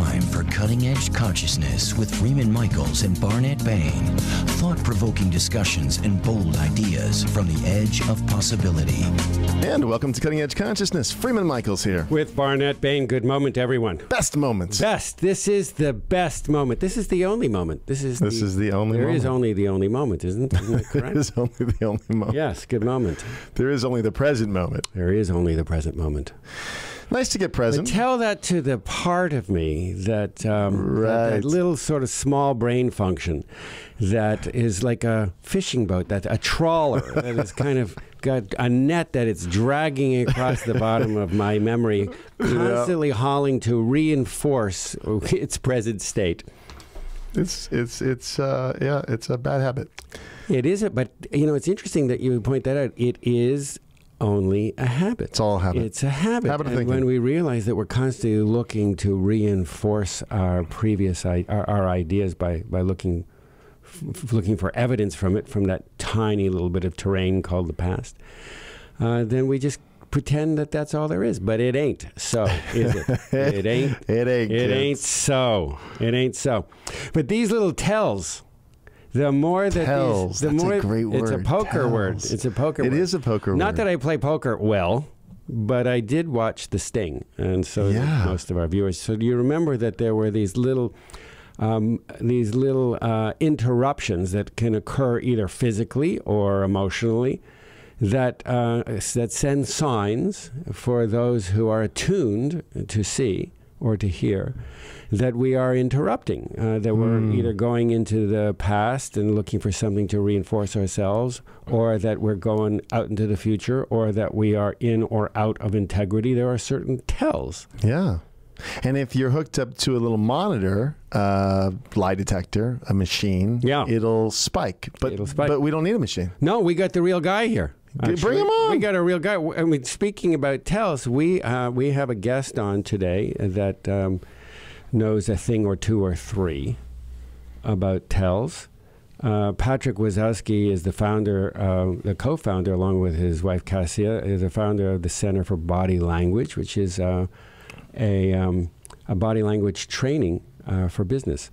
time for Cutting Edge Consciousness with Freeman Michaels and Barnet Bain. Thought-provoking discussions and bold ideas from the edge of possibility. And welcome to Cutting Edge Consciousness. Freeman Michaels here. With Barnet Bain. Good moment, everyone. Best moment. Best. This is the best moment. This is the only moment. This is the only moment. There is only the only moment, isn't that correct? There is only the only moment. Yes, good moment. There is only the present moment. There is only the present moment. Nice to get present. But tell that to the part of me that, that little sort of small brain function that is like a fishing boat, that a trawler that is kind of got a net that it's dragging across the bottom of my memory, constantly hauling to reinforce its present state. It's a bad habit. It is, but it's interesting that you point that out. It is only a habit. It's all a habit. It's a habit. Habit of and thinking. when we realize that we're constantly looking to reinforce our previous our ideas by looking for evidence from it, from that tiny little bit of terrain called the past, then we just pretend that that's all there is. But it ain't so, is it? It ain't. It ain't. It ain't so. It ain't so. But these little tells. The more that tells, the that's more a great word. It's a poker tells. word. It's a poker word. It is a poker word. Not that I play poker well, but I did watch The Sting, and so did most of our viewers. So do you remember that there were these little interruptions that can occur either physically or emotionally that send signs for those who are attuned to see or to hear that we are interrupting, that we're either going into the past and looking for something to reinforce ourselves, or that we're going out into the future, or that we are in or out of integrity. There are certain tells. Yeah. And if you're hooked up to a little monitor, lie detector, a machine, it'll spike. But we don't need a machine. No, we got the real guy here. Actually, bring him on. We got a real guy. I mean, speaking about tells, we have a guest on today that knows a thing or two or three about tells. Patryk Wezowski is the founder, the co-founder, along with his wife Cassia, is the founder of the Center for Body Language, which is a body language training for business.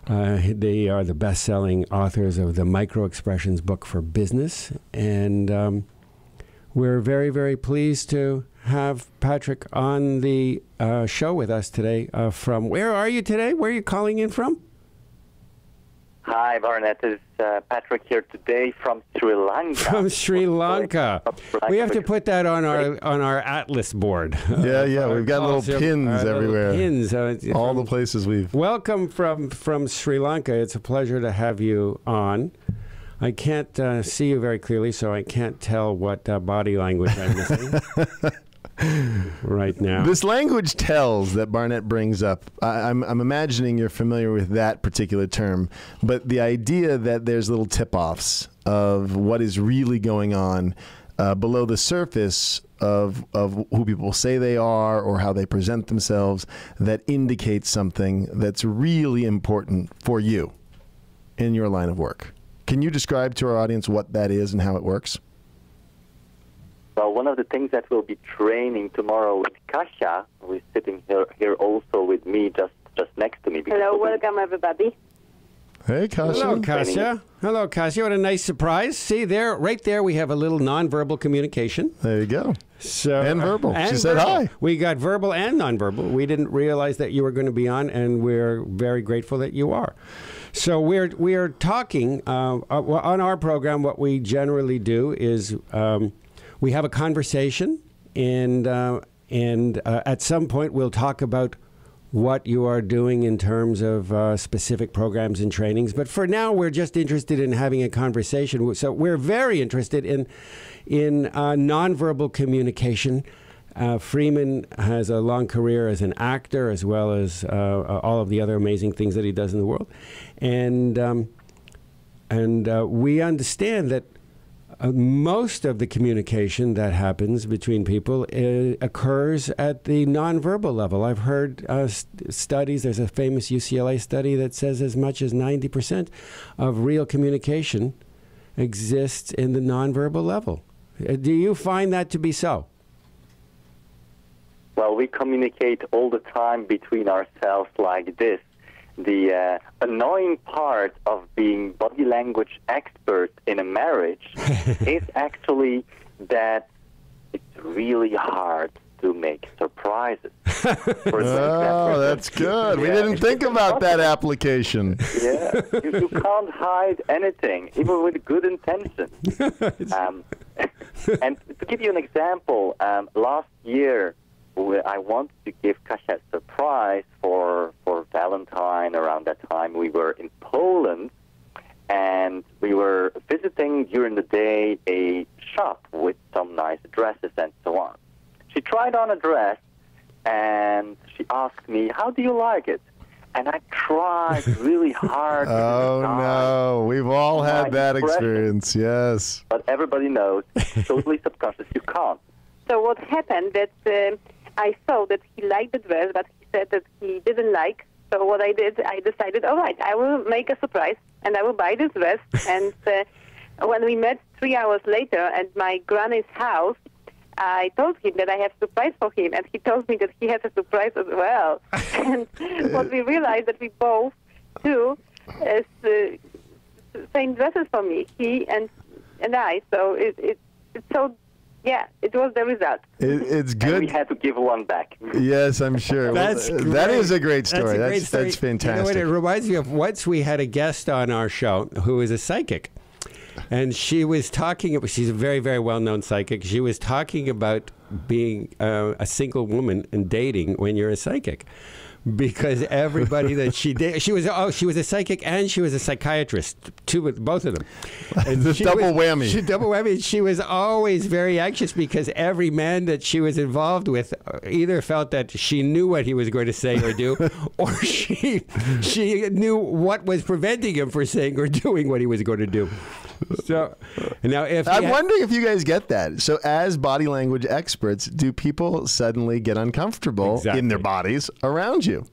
They are the best-selling authors of the Micro Expressions book for business, and we're very, very pleased to have Patryk on the show with us today. From where are you today? Where are you calling in from? Hi, Barnet. It's Patryk here today from Sri Lanka. From Sri Lanka. We have to put that on our atlas board. Yeah. We've got little pins everywhere. Pins. All the places we've. Welcome from Sri Lanka. It's a pleasure to have you on. I can't see you very clearly, so I can't tell what body language I'm missing right now. This language tells that Barnet brings up. I'm imagining you're familiar with that particular term, but the idea that there's little tip-offs of what is really going on below the surface of who people say they are or how they present themselves that indicates something that's really important for you in your line of work. Can you describe to our audience what that is and how it works? Well, one of the things that we'll be training tomorrow with Kasia, who is sitting here also with me, just next to me. Hello, welcome everybody. Hey, Kasia. Hello, Kasia. Hello, Kasia. What a nice surprise. See, right there, we have a little nonverbal communication. There you go. So, and verbal. And she said hi. We got verbal and nonverbal. We didn't realize that you were going to be on, and we're very grateful that you are. So we are talking on our program. What we generally do is we have a conversation, and at some point we'll talk about what you are doing in terms of specific programs and trainings. But for now, we're just interested in having a conversation. So we're very interested in nonverbal communication. Freeman has a long career as an actor, as well as all of the other amazing things that he does in the world. And we understand that most of the communication that happens between people occurs at the nonverbal level. I've heard studies, there's a famous UCLA study that says as much as 90% of real communication exists in the nonverbal level. Do you find that to be so? Well, we communicate all the time between ourselves like this. The annoying part of being body language expert in a marriage is actually that it's really hard to make surprises. Oh, that's good. We didn't think about that application. Yeah, you can't hide anything, even with good intention. And to give you an example, last year I wanted to give Kasia a surprise for Valentine. Around that time, we were in Poland, and we were visiting during the day a shop with some nice dresses and so on. She tried on a dress, and she asked me, "How do you like it?" And I tried really hard. Oh, no. We've all had that expression. experience, yes. But everybody knows, totally subconscious, you can't. So what happened that I saw that he liked the dress, but he said that he didn't like. So what I did, I decided, all right, I will make a surprise, and I will buy this dress. And when we met 3 hours later at my granny's house, I told him that I have a surprise for him, and he told me that he has a surprise as well. And what we realized that we both do is same dresses for me, he and I. So it's so. Yeah, it was the result. It's good. And we had to give one back. Yes, I'm sure. That is a great story. That's fantastic. You know what, it reminds me of once we had a guest on our show who is a psychic. And she was talking, she's a very, very well-known psychic. She was talking about being a single woman and dating when you're a psychic. Because everybody that she did, she was a psychic and she was a psychiatrist, both of them. And double whammy. Double whammy. She was always very anxious because every man that she was involved with either felt that she knew what he was going to say or do, or she knew what was preventing him from saying or doing what he was going to do. So now, I'm wondering if you guys get that. So, as body language experts, do people suddenly get uncomfortable in their bodies around you?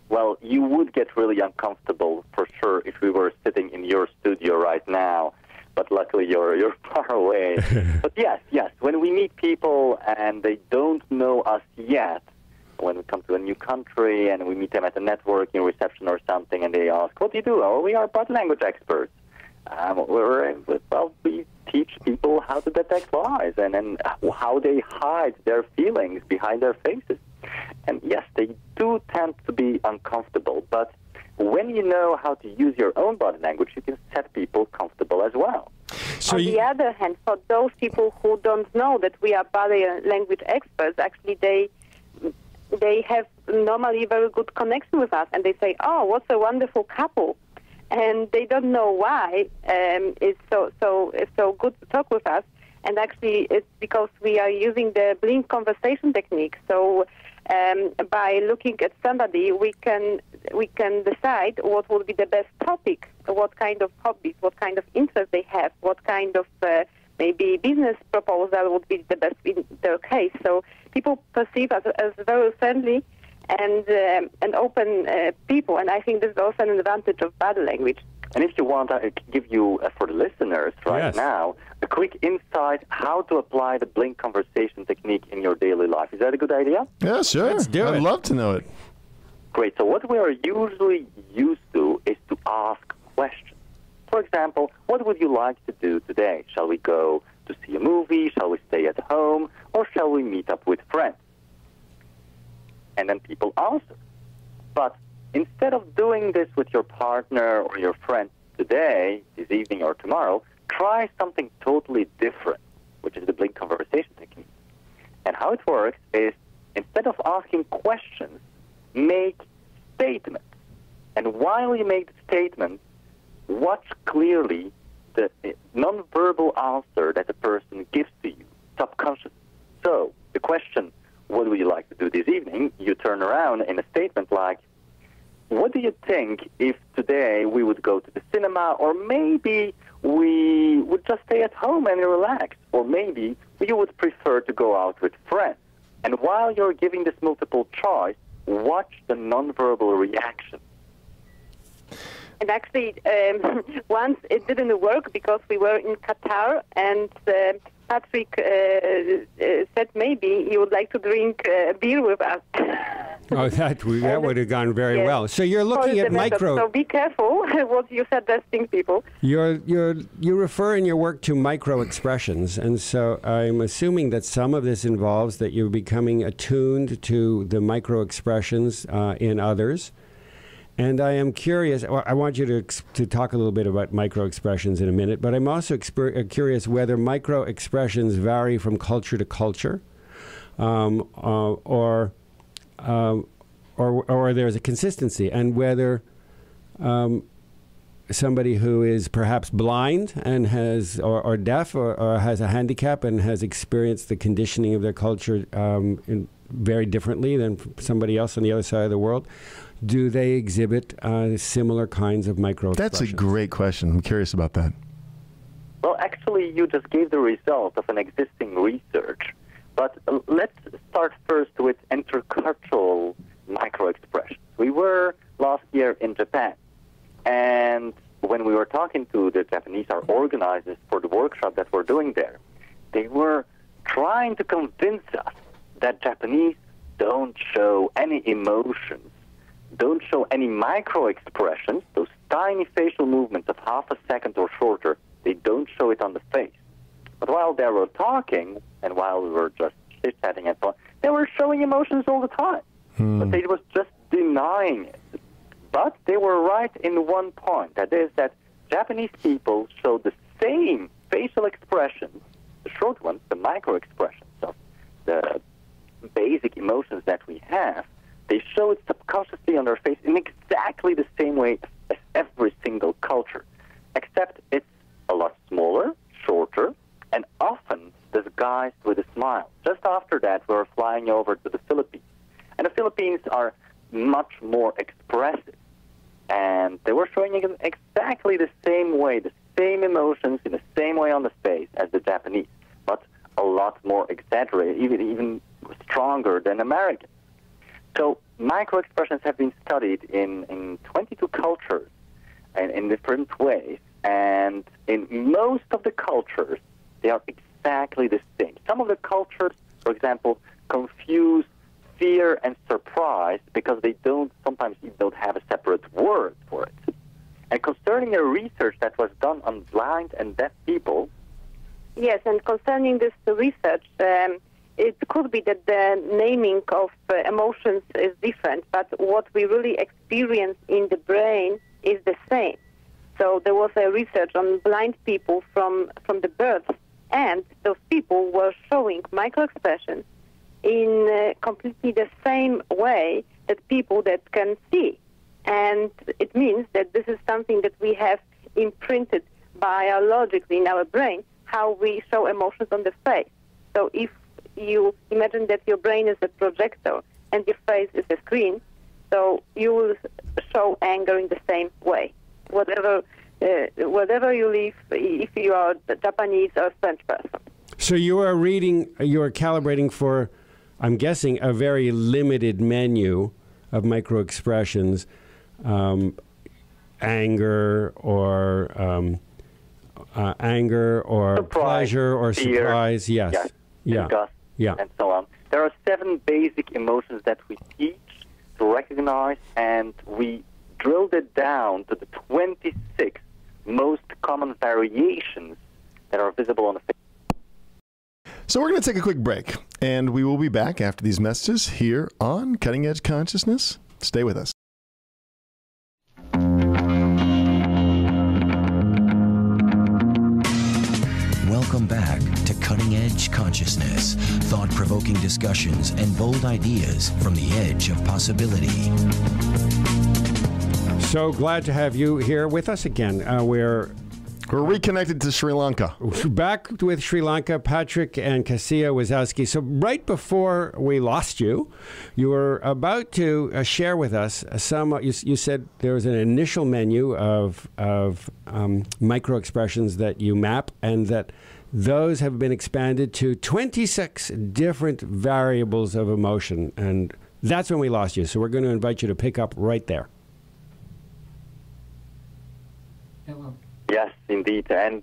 Well, you would get really uncomfortable for sure if we were sitting in your studio right now. But luckily, you're far away. But yes. When we meet people and they don't know us yet, when we come to a new country and we meet them at a networking reception or something, and they ask, "What do you do?" "Oh, we are body language experts." We teach people how to detect lies and how they hide their feelings behind their faces. And yes, they do tend to be uncomfortable, but when you know how to use your own body language, you can set people comfortable as well. So on the other hand, for those people who don't know that we are body language experts, actually they have normally very good connection with us, and they say, "Oh, what a wonderful couple." And they don't know why it's so good to talk with us. And actually, it's because we are using the blink conversation technique. So by looking at somebody, we can decide what would be the best topic, what kind of hobbies, what kind of interest they have, what kind of maybe business proposal would be the best in their case. So people perceive us as very friendly and open people, and I think this is also an advantage of body language. And if you want, I can give you, for the listeners now, a quick insight how to apply the blink conversation technique in your daily life. Is that a good idea? Yeah, sure. Let's do it. I'd love to know it. Great. So what we are usually used to is to ask questions. For example, what would you like to do today? Shall we go to see a movie? Shall we stay at home? Or shall we meet up with friends? And then people answer. But instead of doing this with your partner or your friend today, this evening or tomorrow, try something totally different, which is the blink conversation technique. And how it works is, instead of asking questions, make statements. And while you make the statement, watch clearly the nonverbal answer that the person gives to you, subconscious. So the question, "What would you like to do this evening?" you turn around in a statement like, "What do you think if today we would go to the cinema, or maybe we would just stay at home and relax, or maybe you would prefer to go out with friends?" And while you're giving this multiple choice, watch the nonverbal reaction. And actually, once it didn't work because we were in Qatar, and Patryk said maybe he would like to drink beer with us. Oh, that would have gone very Yes. well. So you're looking at micro. So be careful what you suggesting people. You refer in your work to micro expressions, and so I'm assuming that some of this involves that you're becoming attuned to the micro expressions in others. And I am curious. I want you to talk a little bit about micro expressions in a minute, but I'm also curious whether micro expressions vary from culture to culture, or there's a consistency, and whether somebody who is perhaps blind and has or deaf or has a handicap and has experienced the conditioning of their culture very differently than somebody else on the other side of the world, do they exhibit similar kinds of micro expressions? That's a great question. I'm curious about that. Well, actually, you just gave the result of an existing research. But let's start first with intercultural micro-expressions. We were last year in Japan, and when we were talking to the Japanese, our organizers for the workshop that we're doing there, they were trying to convince us that Japanese don't show any emotions, don't show any micro-expressions, those tiny facial movements of half a second or shorter, they don't show it on the face. But while they were talking, and while we were just chit-chatting and so on, they were showing emotions all the time. But they was just denying it. But they were right in one point, that is that Japanese people show the same facial expressions, the short ones, the micro-expressions of the basic emotions that we have. They show it subconsciously on their face in exactly the same way as every single culture, except it's a lot smaller, shorter, and often disguised with a smile. Just after that, we were flying over to the Philippines. And the Philippines are much more expressive. And they were showing it in exactly the same way, the same emotions in the same way on the face as the Japanese, but a lot more exaggerated, even stronger than Americans. So micro-expressions have been studied in 22 cultures and in different ways. And in most of the cultures, they are exactly the same. Some of the cultures, for example, confuse fear and surprise because they sometimes don't have a separate word for it. And concerning a research that was done on blind and deaf people. Yes, and concerning this research, it could be that the naming of emotions is different, but what we really experience in the brain is the same. So there was a research on blind people from the birth, and those people were showing micro-expressions in completely the same way that people that can see. And it means that this is something that we have imprinted biologically in our brain, how we show emotions on the face. So if you imagine that your brain is a projector and your face is a screen, so you will show anger in the same way. Whatever you live, if you are a Japanese or French person. So you are calibrating for, I'm guessing, a very limited menu of micro-expressions, anger or Surprise, pleasure or fear, surprise. Yes. Disgust, and so on. There are 7 basic emotions that we teach to recognize, and we drilled it down to the 26 most common variations that are visible on the face. So we're going to take a quick break, and we will be back after these messages here on Cutting Edge Consciousness. Stay with us. Welcome back to Cutting Edge Consciousness, thought-provoking discussions and bold ideas from the edge of possibility. So glad to have you here with us again. We're reconnected to Sri Lanka. Back with Sri Lanka, Patryk and Wezowski. So right before we lost you, you were about to share with us some. You said there was an initial menu of micro expressions that you map, and that those have been expanded to 26 different variables of emotion. And that's when we lost you. So we're going to invite you to pick up right there. Hello. Yes, indeed. And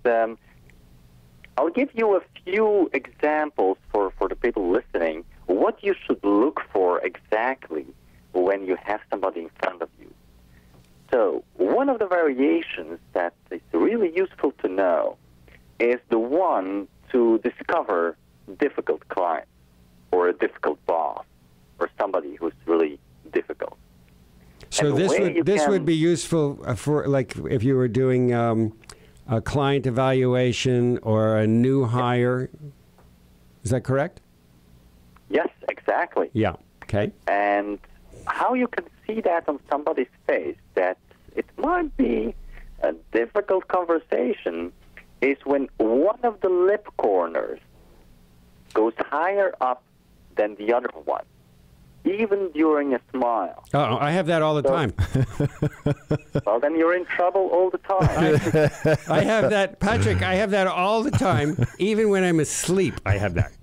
I'll give you a few examples for the people listening, what you should look for exactly when you have somebody in front of you. So one of the variations that is really useful to know is the one to discover difficult clients or a difficult boss or somebody who's really difficult. So this would be useful for, like, if you were doing a client evaluation or a new hire. Is that correct? Yes, exactly. Yeah. Okay. And how you can see that on somebody's face, that it might be a difficult conversation, is when one of the lip corners goes higher up than the other one, even during a smile. Oh, I have that all the time. Well, then you're in trouble all the time. I have that, Patrick. I have that all the time, even when I'm asleep. I have that.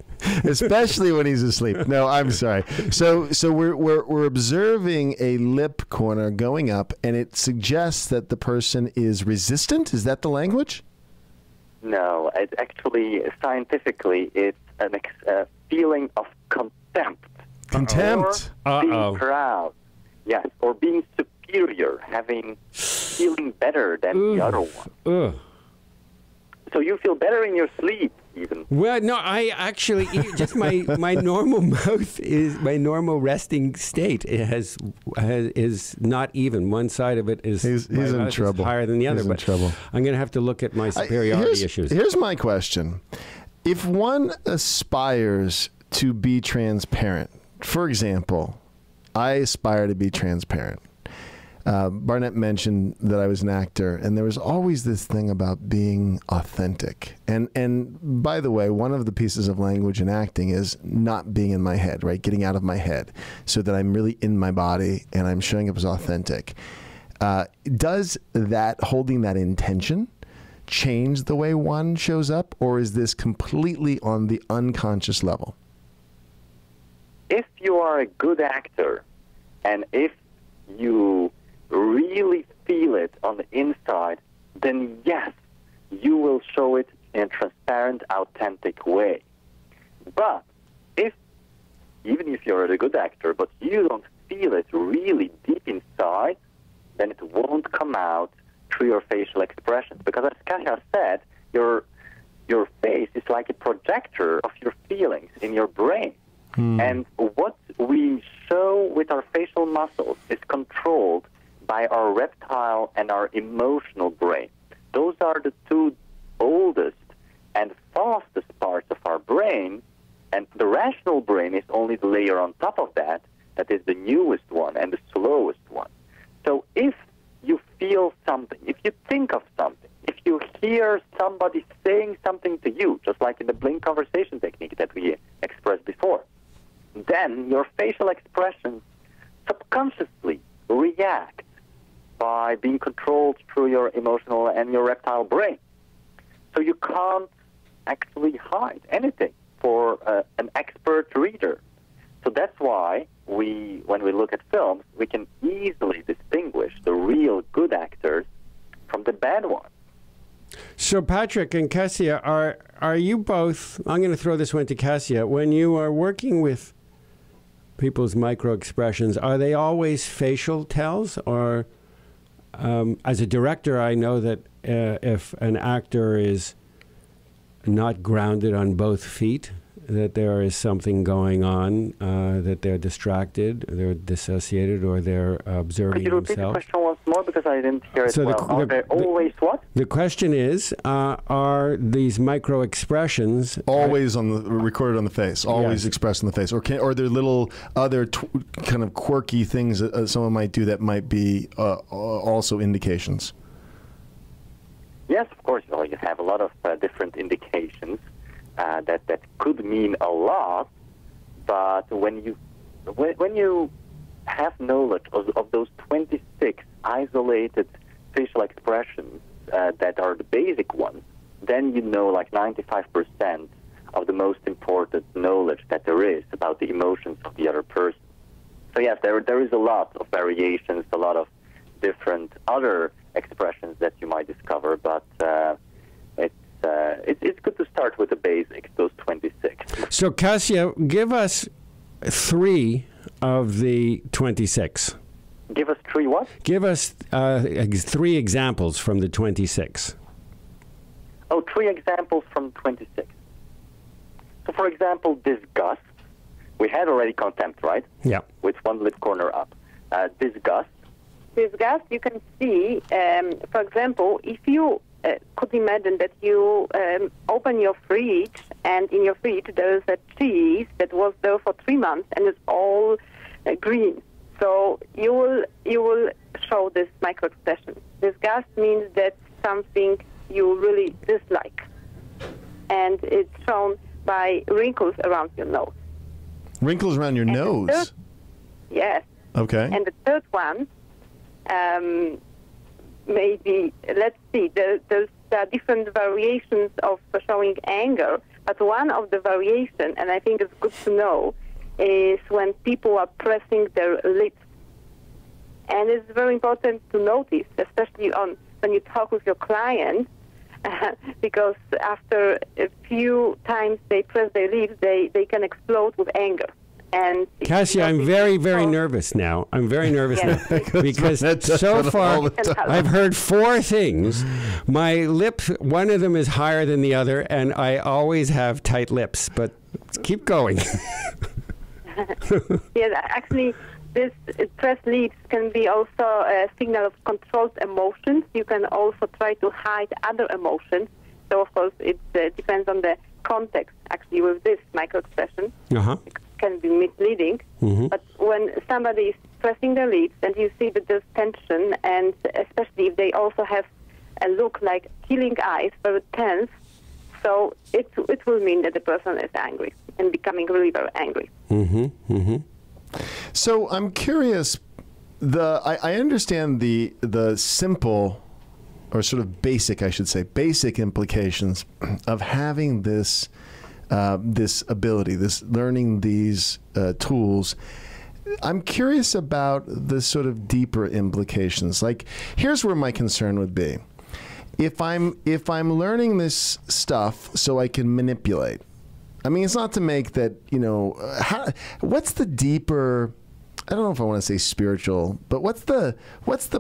Especially when he's asleep. No, I'm sorry. So we're observing a lip corner going up, and it suggests that the person is resistant. Is that the language? No, it actually, scientifically, it's a feeling of contempt. Contempt. Or being proud. Yes, or being superior, feeling better than the other one. So you feel better in your sleep, even. Well, no, I actually just my normal mouth is my normal resting state. It is not even. One side of it is he's in trouble. Higher than the other. He's in trouble. I'm going to have to look at my superiority issues. Here's my question: if one aspires to be transparent, for example, I aspire to be transparent. Barnett mentioned that I was an actor, and there was always this thing about being authentic. And by the way, one of the pieces of language in acting is not being in my head, right? Getting out of my head so that I'm really in my body and I'm showing up as authentic. Does that, holding that intention, change the way one shows up, or is this completely on the unconscious level? If you are a good actor, and if you really feel it on the inside, then yes, you will show it in a transparent, authentic way. But even if you're a good actor, but you don't feel it really deep inside, then it won't come out through your facial expressions. Because as Kasia said, your face is like a projector of your feelings in your brain. And what we show with our facial muscles is controlled by our reptile and our emotional brain. Those are the two oldest and fastest parts of our brain, and the rational brain is only the layer on top of that is the newest one and the slowest one. So if you feel something, if you think of something, if you hear somebody saying something to you, just like in the blink conversation technique that we expressed before, then your facial expressions subconsciously react by being controlled through your emotional and your reptile brain. So you can't actually hide anything for an expert reader. So that's why when we look at films, we can easily distinguish the real good actors from the bad ones. So Patrick and Kasia, are you both, I'm going to throw this one to Kasia, when you are working with people's micro expressions, are they always facial tells? Or as a director, I know that if an actor is not grounded on both feet, that there is something going on, that they're distracted, they're dissociated, or they're observing Could you repeat themselves. the question once more, because I didn't hear it So well. Are they always what? The question is, are these micro expressions Always recorded on the face, always expressed on the face, or are there little other kind of quirky things that someone might do that might be also indications? Yes, of course. Well, you have a lot of different indications that could mean a lot, but when you have knowledge of those 26 isolated facial expressions that are the basic ones, then you know like 95% of the most important knowledge that there is about the emotions of the other person. So yes, there is a lot of variations, a lot of different other expressions that you might discover, but it's good to start with the basics, those 26. So, Kasia, give us 3 of the 26. Give us 3 what? Give us 3 examples from the 26. Oh, 3 examples from 26. So, for example, disgust. We had already contempt, right? Yeah. With one lip corner up. Disgust. Disgust, you can see, for example, if you could imagine that you open your fridge, and in your fridge there is a cheese that was there for 3 months and it's all green. So you will show this microexpression. Disgust means that something you really dislike, and it's shown by wrinkles around your nose. Wrinkles around your nose? Yes. Okay. And the third one, maybe, let's see, there are different variations of showing anger, but one of the variations, and I think it's good to know, is when people are pressing their lips. And it's very important to notice, especially when you talk with your client, because after a few times they press their lips, they can explode with anger. And Kasia, I'm very, very nervous now. I'm very nervous now because so far I've heard 4 things. My lip, one of them is higher than the other, and I always have tight lips. But keep going. Yes, actually, this pressed lips can be also a signal of controlled emotions. You can also try to hide other emotions. So, of course, it depends on the context, actually, with this microexpression. Uh-huh. It can be misleading. Mm-hmm. But when somebody is pressing their lips and you see that there's tension, and especially if they also have a look like killing eyes, very tense, so it will mean that the person is angry and becoming really very angry. Mm-hmm. Mm-hmm. So I'm curious. I understand the simple, or sort of basic, I should say, basic implications of having this ability, this learning these tools. I'm curious about the sort of deeper implications. Like, here's where my concern would be: if I'm learning this stuff so I can manipulate. I mean, it's not to make that, what's the deeper, I don't know if I want to say spiritual, but what's the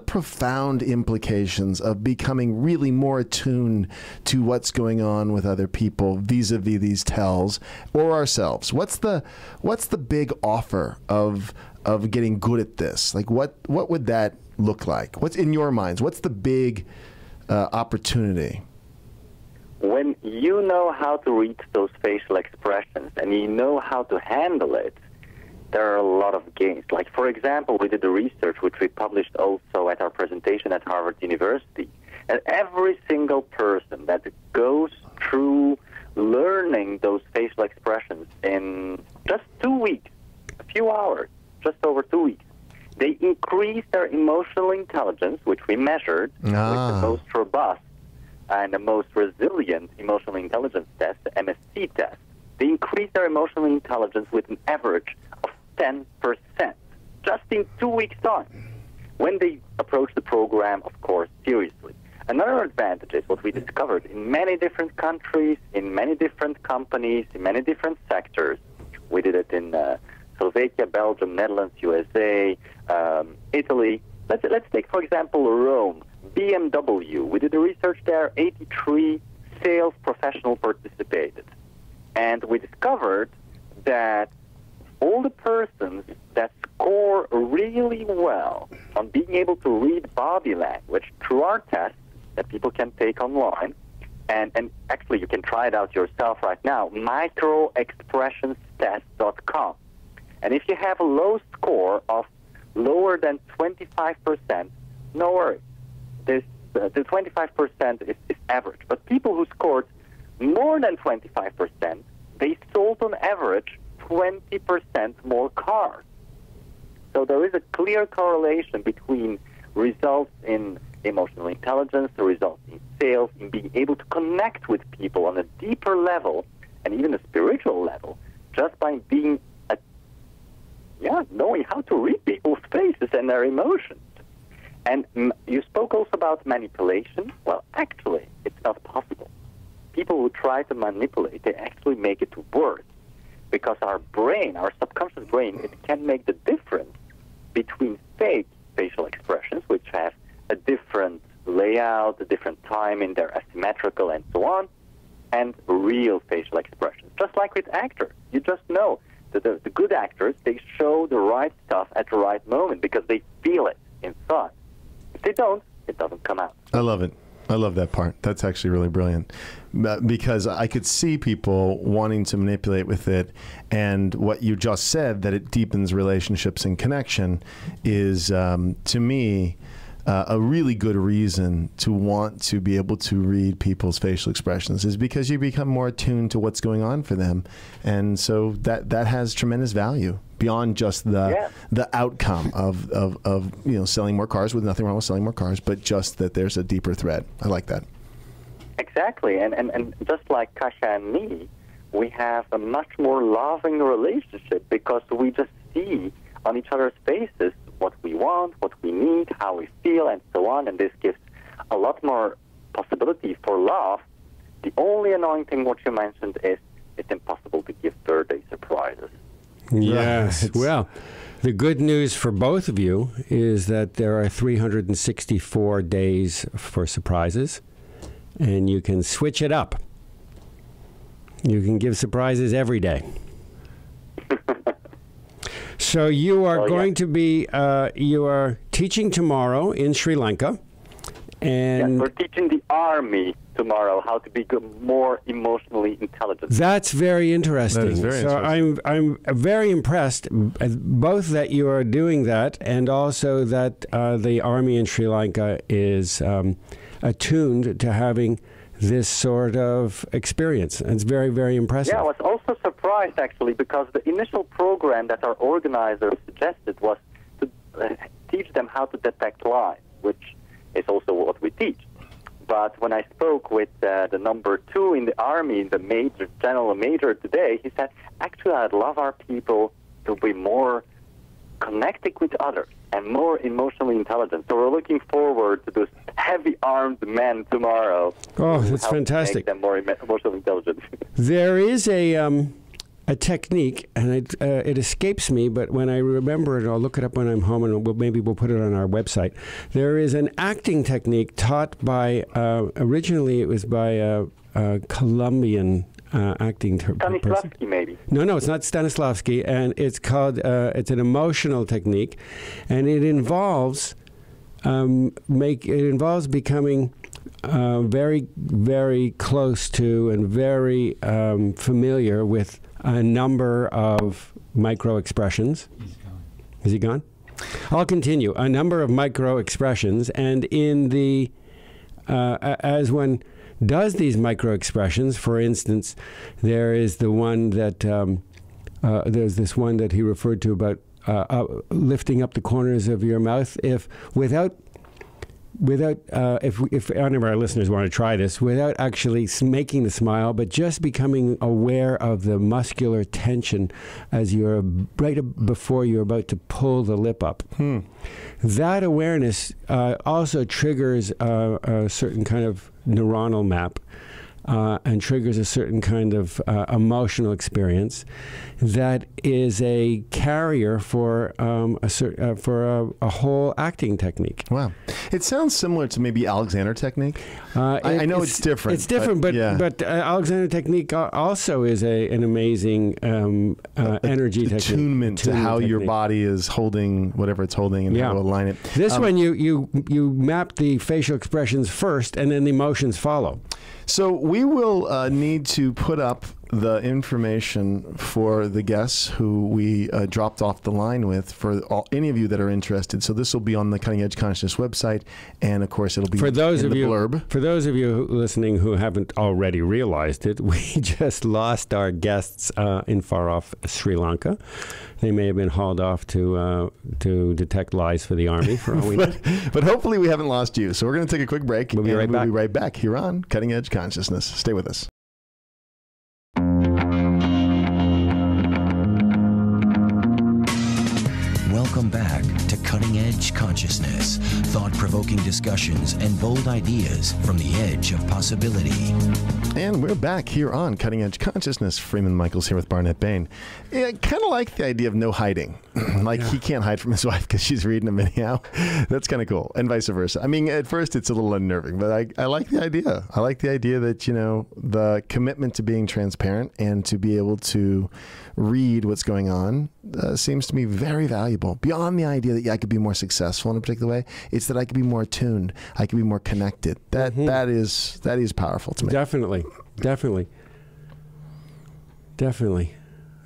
profound implications of becoming really more attuned to what's going on with other people vis-a-vis these tells, or ourselves? What's the big offer of getting good at this? Like, what would that look like? What's in your minds? What's the big opportunity? When you know how to read those facial expressions and you know how to handle it, there are a lot of gains. Like, for example, we did the research, which we published also at our presentation at Harvard University. And every single person that goes through learning those facial expressions in just 2 weeks, a few hours, just over 2 weeks, they increase their emotional intelligence, which we measured with the most robust and the most resilient emotional intelligence test, the MSC test. They increase their emotional intelligence with an average of 10%, just in 2 weeks' time, when they approach the program, of course, seriously. Another advantage is what we discovered in many different countries, in many different companies, in many different sectors. We did it in Slovakia, Belgium, Netherlands, USA, Italy. Let's take, for example, Rome. BMW, we did the research there, 83 sales professionals participated. And we discovered that all the persons that score really well on being able to read body language through our test that people can take online, and actually you can try it out yourself right now, microexpressionstest.com. And if you have a low score of lower than 25%, no worries. The 25% is average. But people who scored more than 25%, they sold on average 20% more cars. So there is a clear correlation between results in emotional intelligence, the results in sales, in being able to connect with people on a deeper level, and even a spiritual level, just by being, knowing how to read people's faces and their emotions. And you spoke also about manipulation. Well, actually, it's not possible. people who try to manipulate, they actually make it worse. Because our brain, our subconscious brain, it can make the difference between fake facial expressions, which have a different layout, a different timing, they're asymmetrical and so on, and real facial expressions. Just like with actors. You just know that the good actors, they show the right stuff at the right moment because they feel it inside. If they don't, it doesn't come out. I love it. I love that part. That's actually really brilliant, because I could see people wanting to manipulate with it, and what you just said, that it deepens relationships and connection, is to me a really good reason to want to be able to read people's facial expressions, is because you become more attuned to what's going on for them, and so that has tremendous value beyond just the outcome of selling more cars. With nothing wrong with selling more cars, but just that there's a deeper thread. I like that. Exactly, and just like Kasia and me, we have a much more loving relationship because we just see on each other's faces what we want, what we need, how we feel, and so on, and this gives a lot more possibility for love. The only annoying thing what you mentioned is it's impossible to give birthday surprises. Yes. Well, the good news for both of you is that there are 364 days for surprises, and you can switch it up. You can give surprises every day. So you are going to be, you are teaching tomorrow in Sri Lanka. And yes, we're teaching the army tomorrow how to be more emotionally intelligent. That's very interesting. That is very interesting. I'm very impressed, both that you are doing that and also that the army in Sri Lanka is attuned to having this sort of experience. It's very, very impressive. Yeah, I was also surprised, actually, because the initial program that our organizers suggested was to teach them how to detect lies, which is also what we teach. But when I spoke with the number 2 in the Army, the major, general major today, he said, actually, I'd love our people to be more connected with others and more emotionally intelligent. So we're looking forward to those heavy-armed men tomorrow. Oh, that's fantastic. Make them more emotionally intelligent. There is a technique, and it escapes me, but when I remember it, I'll look it up when I'm home, and maybe we'll put it on our website. There is an acting technique taught by, originally it was by a Colombian acting person. Stanislavski, maybe. No, it's not Stanislavski, and it's called, it's an emotional technique, and it involves becoming very, very close to and very familiar with a number of micro expressions. He's gone. Is he gone? I'll continue. A number of micro expressions, and in the as one does these micro expressions, for instance, there is the one that there's this one that he referred to about lifting up the corners of your mouth. If any of our listeners want to try this, without actually making the smile, but just becoming aware of the muscular tension as you're right before you're about to pull the lip up. That awareness also triggers a certain kind of neuronal map and triggers a certain kind of emotional experience that is a carrier for a whole acting technique. Wow. It sounds similar to maybe Alexander technique. I know it's different. It's different, but Alexander technique also is an amazing energy technique. Attunement to how your body is holding whatever it's holding and how to align it. This one, you map the facial expressions first, and then the emotions follow. So we will need to put up the information for the guests who we dropped off the line with for any of you that are interested. So this will be on the Cutting Edge Consciousness website, and of course it'll be in the blurb. For those of you listening who haven't already realized it, we just lost our guests in far-off Sri Lanka. They may have been hauled off to detect lies for the Army, for all we know. But hopefully we haven't lost you. So we're going to take a quick break. We'll be right back. We'll be right back here on Cutting Edge Consciousness. Stay with us. Welcome back to Cutting Edge Consciousness, thought-provoking discussions and bold ideas from the edge of possibility. And we're back here on Cutting Edge Consciousness. Freeman Michaels here with Barnet Bain. I kind of like the idea of no hiding. He can't hide from his wife because she's reading him anyhow. That's kind of cool. And vice versa. I mean, at first it's a little unnerving, but I like the idea. I like the idea that, the commitment to being transparent and to be able to read what's going on seems to me very valuable. Beyond the idea that I could be more successful in a particular way, it's that I could be more attuned. I could be more connected. That is powerful to me. Definitely.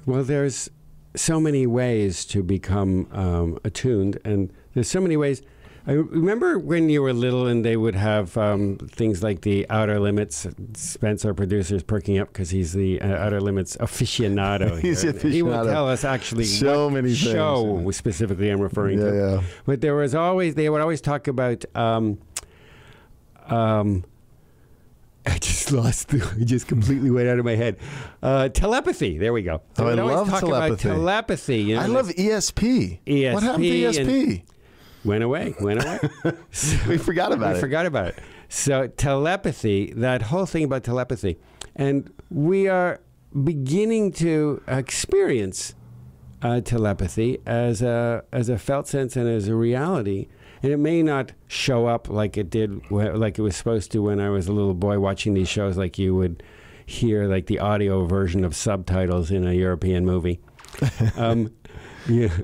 Well, there's so many ways to become attuned, and there's so many ways. I remember when you were little and they would have things like the Outer Limits. Spence, our producer, is perking up because he's the Outer Limits aficionado. He's the aficionado. He will tell us actually so what many show things. Specifically I'm referring to. Yeah. But they would always talk about I just completely went out of my head. Telepathy. There we go. I love talk telepathy. about telepathy. I love ESP. What happened to ESP? Went away. We forgot about it. So telepathy, that whole thing about telepathy. And we are beginning to experience telepathy as a felt sense and as a reality. And it may not show up like it did, like it was supposed to when I was a little boy watching these shows, like you would hear like the audio version of subtitles in a European movie.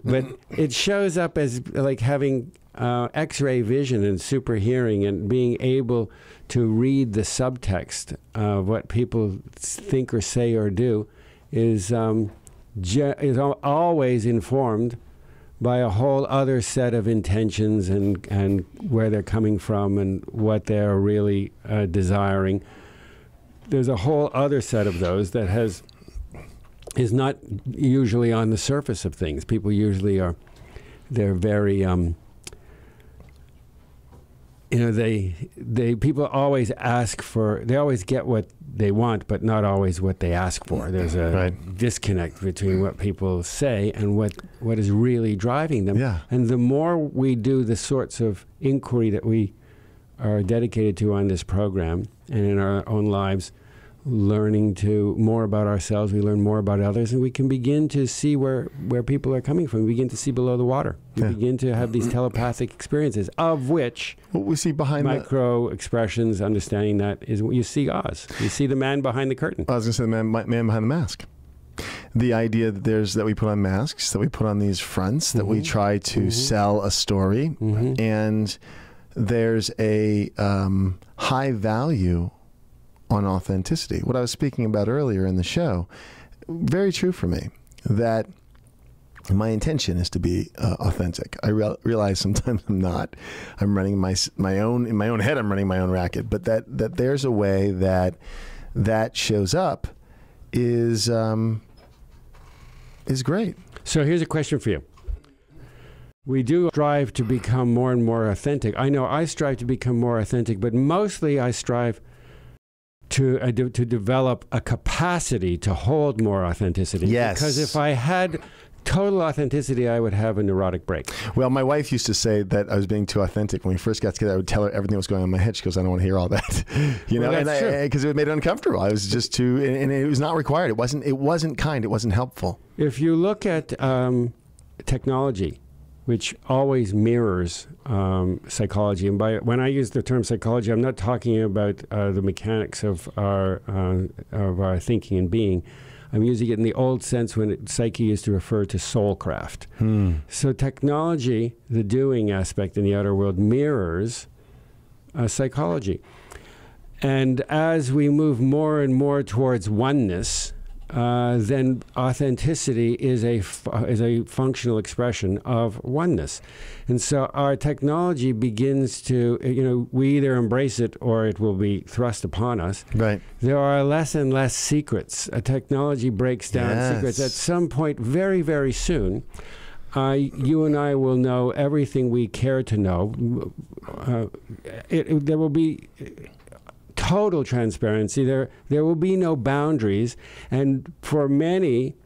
But it shows up as like having X-ray vision and super hearing and being able to read the subtext of what people think or say or do is always informed by a whole other set of intentions and where they're coming from and what they're really desiring. There's a whole other set of those that is not usually on the surface of things. People usually they're very, people always they always get what they want, but not always what they ask for. There's a disconnect between what people say and what is really driving them. Yeah. And the more we do the sorts of inquiry that we are dedicated to on this program and in our own lives, learning more about ourselves, we learn more about others, and we can begin to see where people are coming from. We begin to see below the water. We begin to have these telepathic experiences, of which what we see behind micro expressions, understanding that is you see Oz. You see the man behind the curtain. I was going to say the man behind the mask. The idea that we put on masks, that we put on these fronts, that we try to sell a story, and there's a high value on authenticity. What I was speaking about earlier in the show, very true for me, that my intention is to be authentic. I realize sometimes I'm not. I'm running my own, in my own head, I'm running my own racket, but that there's a way that shows up is great. So here's a question for you. We do strive to become more and more authentic. I know I strive to become more authentic, but mostly I strive to develop a capacity to hold more authenticity. Yes. Because if I had total authenticity, I would have a neurotic break. Well, my wife used to say that I was being too authentic. When we first got together, I would tell her everything that was going on in my head. She goes, I don't want to hear all that. Because it made it uncomfortable. I was just too, and it was not required. It wasn't kind. It wasn't helpful. If you look at technology, which always mirrors psychology. And when I use the term psychology, I'm not talking about the mechanics of our thinking and being. I'm using it in the old sense when psyche used to refer to soulcraft. So technology, the doing aspect in the outer world, mirrors psychology. And as we move more and more towards oneness, then authenticity is a functional expression of oneness. And so our technology begins to, we either embrace it or it will be thrust upon us. Right. There are less and less secrets. Technology breaks down secrets. At some point, very, very soon, you and I will know everything we care to know. There will be total transparency. There will be no boundaries, and for many,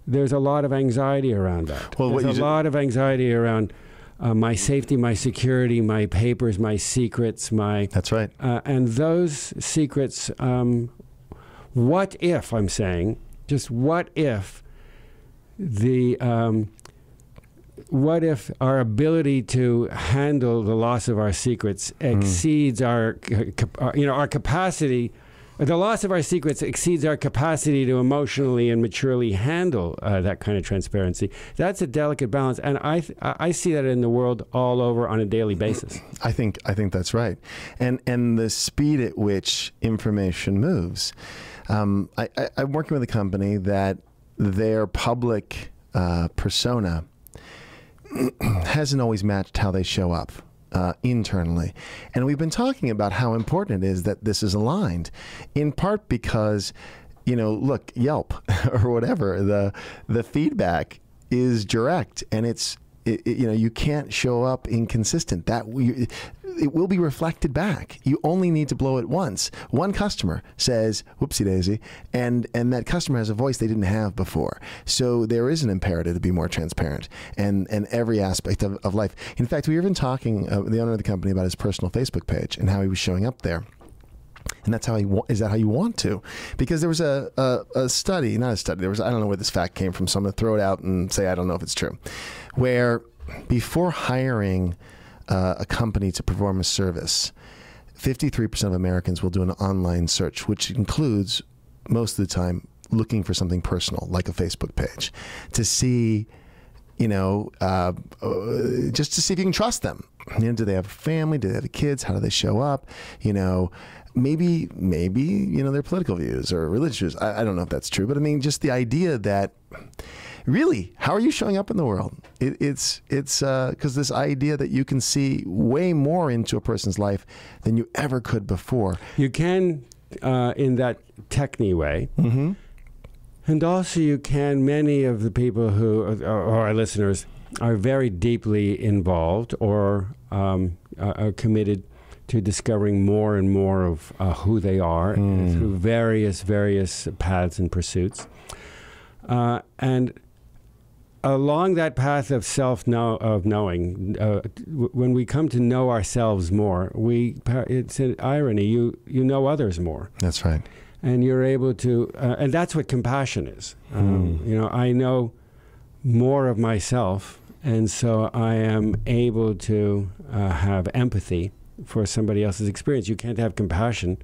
there's a lot of anxiety around that. Well, there's a lot of anxiety around my safety, my security, my papers, my secrets, my... That's right. And those secrets, what if, I'm saying, just what if what if our ability to handle the loss of our secrets exceeds our capacity? The loss of our secrets exceeds our capacity to emotionally and maturely handle that kind of transparency. That's a delicate balance, and I see that in the world all over on a daily basis. I think that's right, and the speed at which information moves. I'm working with a company that their public persona hasn't always matched how they show up internally. And we've been talking about how important it is that this is aligned, in part because, look, Yelp or whatever, the feedback is direct, and you can't show up inconsistent. It will be reflected back. You only need to blow it once. One customer says, whoopsie daisy, and that customer has a voice they didn't have before. So there is an imperative to be more transparent and every aspect of life. In fact, we were even talking, the owner of the company, about his personal Facebook page and how he was showing up there. And that's how is that how you want to? Because there was a study, not a study, I don't know where this fact came from, so I'm going to throw it out and say I don't know if it's true, where before hiring a company to perform a service, 53% of Americans will do an online search, which includes, most of the time, looking for something personal, like a Facebook page, to see, just to see if you can trust them. Do they have a family? Do they have kids? How do they show up? Maybe, their political views or religious views. I don't know if that's true, but I mean, just the idea that, really, how are you showing up in the world? It's because this idea that you can see way more into a person's life than you ever could before. You can, in that technique way. Mm-hmm. And also you can, many of the people who are our listeners are very deeply involved or are committed to discovering more and more of who they are through various paths and pursuits. And along that path of knowing, when we come to know ourselves more, it's an irony. You know others more. That's right. And you're able to, and that's what compassion is. I know more of myself, and so I am able to have empathy for somebody else's experience. You can't have compassion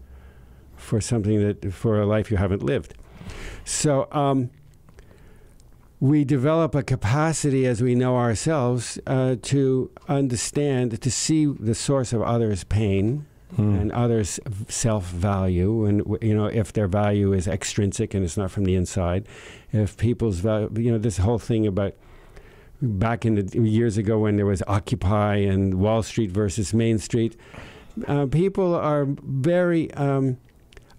for for a life you haven't lived. So we develop a capacity as we know ourselves to understand, to see the source of others' pain and others' self-value, and if their value is extrinsic and it's not from the inside. If people's value, this whole thing about back in the years ago when there was Occupy and Wall Street versus Main Street, people are very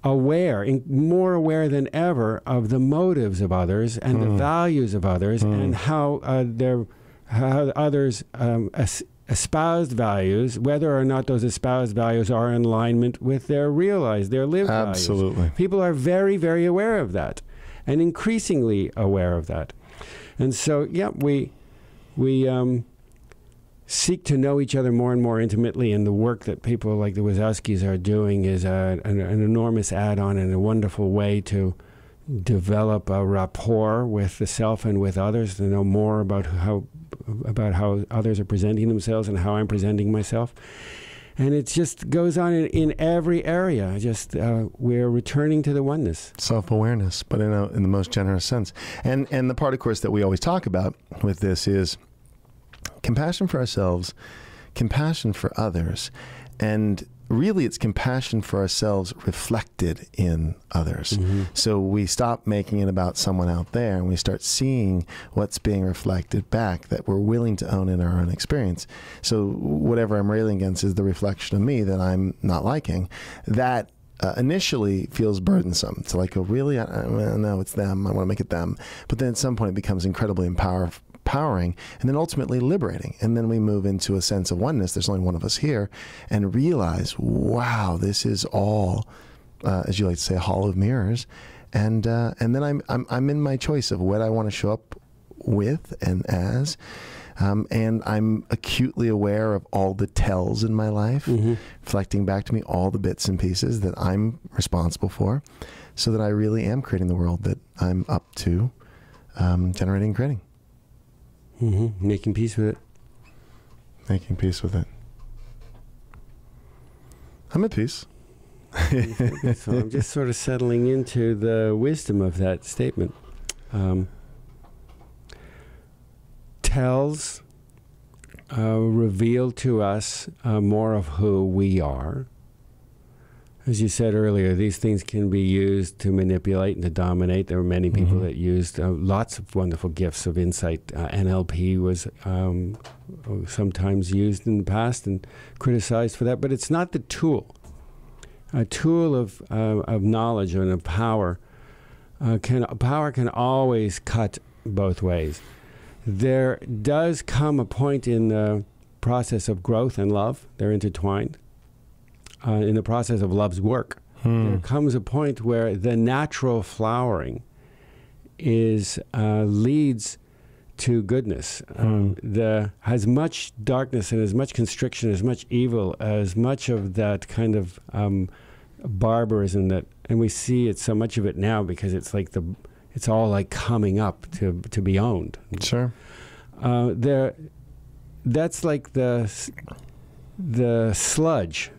aware, more aware than ever, of the motives of others and the values of others and how others espoused values, whether or not those espoused values are in alignment with their lived values. Absolutely. People are very, very aware of that, and increasingly aware of that. And so, we seek to know each other more and more intimately, and the work that people like the Wezowskis are doing is an enormous add-on and a wonderful way to develop a rapport with the self and with others, to know more about how others are presenting themselves and how I'm presenting myself. And it just goes on in every area. We're returning to the oneness. Self-awareness, but in the most generous sense. And the part, of course, that we always talk about with this is compassion for ourselves, compassion for others, and really it's compassion for ourselves reflected in others. Mm-hmm. So we stop making it about someone out there and we start seeing what's being reflected back that we're willing to own in our own experience. So whatever I'm railing against is the reflection of me that I'm not liking. That initially feels burdensome. It's like, oh, really? No, it's them. I want to make it them. But then at some point it becomes incredibly empowering, and then ultimately liberating. And then we move into a sense of oneness. There's only one of us here, and realize, wow, this is all, as you like to say, a hall of mirrors. And then I'm in my choice of what I want to show up with and as. And I'm acutely aware of all the tells in my life, reflecting back to me all the bits and pieces that I'm responsible for, so that I really am creating the world that I'm up to generating and creating. Making peace with it. Making peace with it. I'm at peace. So I'm just sort of settling into the wisdom of that statement. Tells reveal to us more of who we are. As you said earlier, these things can be used to manipulate and to dominate. There were many people that used lots of wonderful gifts of insight. NLP was sometimes used in the past and criticized for that, but it's not the tool. A tool of knowledge and of power can always cut both ways. There does come a point in the process of growth and love. They're intertwined. In the process of love's work, there comes a point where the natural flowering leads to goodness. As much darkness and as much constriction, as much evil, as much of that kind of barbarism and we see it, so much of it now, because it's like it's all like coming up to be owned. Sure. That's like the sludge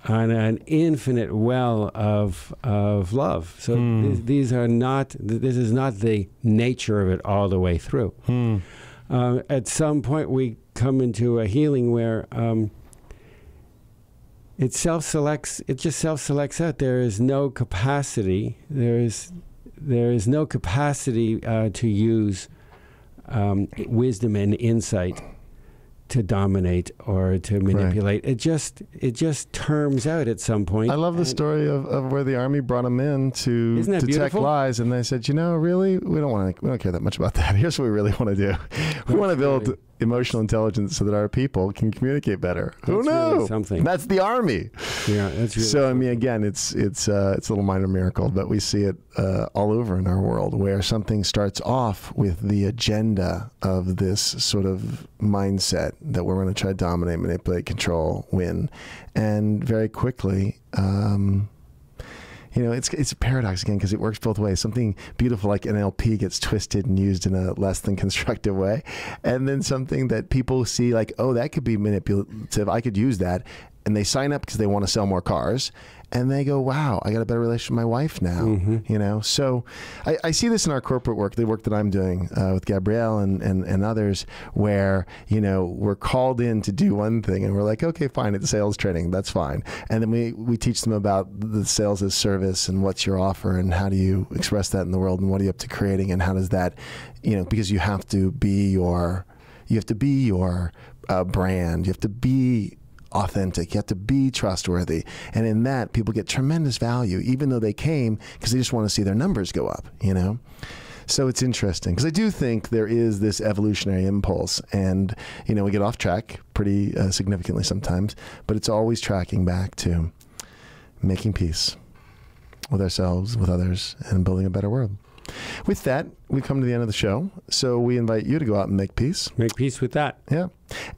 on an infinite well of love. So this is not the nature of it all the way through. At some point we come into a healing where it just self-selects out. There is no capacity. There is no capacity to use wisdom and insight to dominate or to manipulate. Right. It just terms out at some point. I love the story of where the army brought him in to detect lies, and they said, really, we don't care that much about that. Here's what we really want to do. We want to build emotional intelligence so that our people can communicate better. Who knew? Really something. That's the army. Yeah, that's really so. I mean, again, it's a little minor miracle, but we see it all over in our world, where something starts off with the agenda of this sort of mindset that we're going to try to dominate, manipulate, control, win, and very quickly. It's a paradox again, because it works both ways. Something beautiful like NLP gets twisted and used in a less than constructive way. And then something that people see like, oh, that could be manipulative. I could use that. And they sign up because they want to sell more cars. And they go, wow, I got a better relationship with my wife now. So I see this in our corporate work, the work that I'm doing with Gabrielle and others, where, we're called in to do one thing and we're like, okay, fine, it's sales training, that's fine. And then we teach them about the sales as service and what's your offer and how do you express that in the world and what are you up to creating and how does that, because you have to be your brand, you have to be authentic, you have to be trustworthy, and in that people get tremendous value, even though they came because they just want to see their numbers go up. So it's interesting, because I do think there is this evolutionary impulse, and we get off track pretty significantly sometimes, but it's always tracking back to making peace with ourselves, with others, and building a better world. With that, we come to the end of the show. So we invite you to go out and make peace. Make peace with that. Yeah.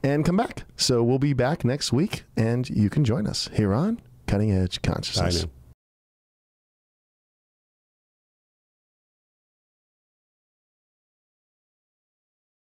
And come back. So we'll be back next week, and you can join us here on Cutting Edge Consciousness. Bye now.